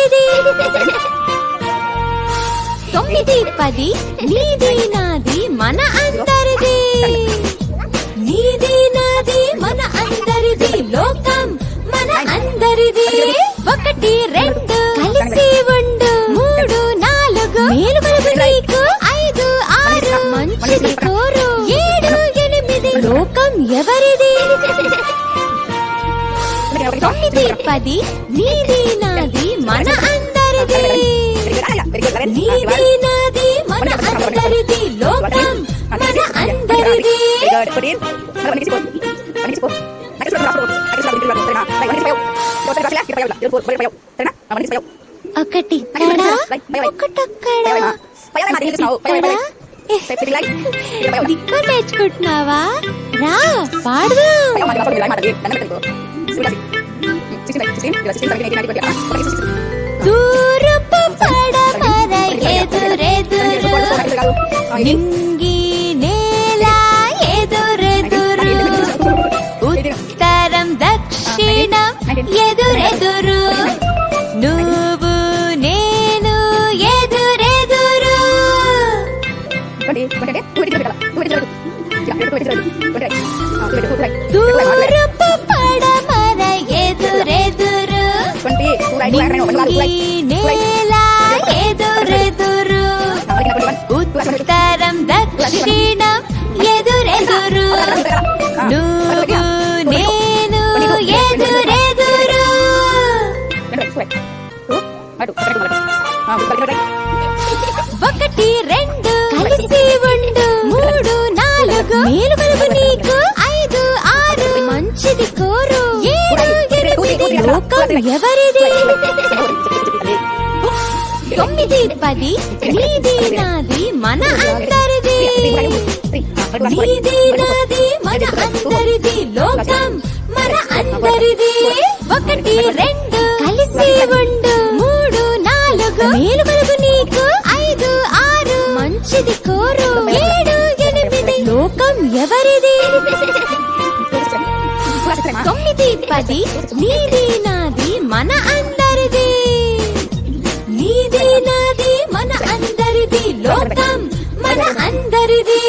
ఎవరిది? 9, 10 నీది నాది మన అందరిది. నీది నాది మన అందరిది, లోకం మన అందరిది. 1, 2 కలిసి ఉండు, 3, 4 మేలు కలుగు నీకు, 5, 6 మంచిది కోరు, 7, 8 లోకం ఎవరిది? 9, 10 నీది నాది మన అందరిది. నీది నాది మన అందరిది, లోకం మన అందరిది. 1 ఇక్కడ, 1 అక్కడ. దిక్కు నేర్చుకుంటున్నావా? రా పాడదాం. తూర్పు పడమర ఎదురెదురు, నింగి నేల ఎదురెదురు, ఉత్తరం దక్షిణం ఎదురెదురు, నువ్వు నేను ఎదురెదురు. తూర్పు పడమర ఎదురెదురు, నింగి నేల ఎదురెదురు, ఉత్తరం దక్షిణం ఎదురెదురు, నువ్వు నేను ఎదురెదురు. 1, 2 కలిసి ఉండు, 3, 4 మేలు కలుగు నీకు, 5, 6 మంచిది కోరు, 7, 8 లోకం ఎవరిది? 9, 10 నీది నాది మన అందరిది. నీది నాది మన అందరిది, లోకం మన అందరిది. 1, 2 కలిసి ఉండు, 3, 4 మేలు కలుగు నీకు, 5, 6 మంచిది కోరు, 7, 8 లోకం ఎవరిది? 9, 10 నీది నాది మన అందరిది. నీది నాది మన అందరిది, లోకం మన అందరిది.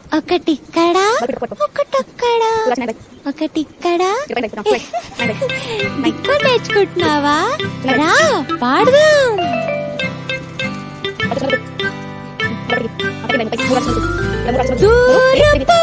1 ఇక్కడ, 1 అక్కడ. 1 ఇక్కడ. దిక్కు నేర్చుకుంటున్నావా? రా పాడదాం. తూర్పు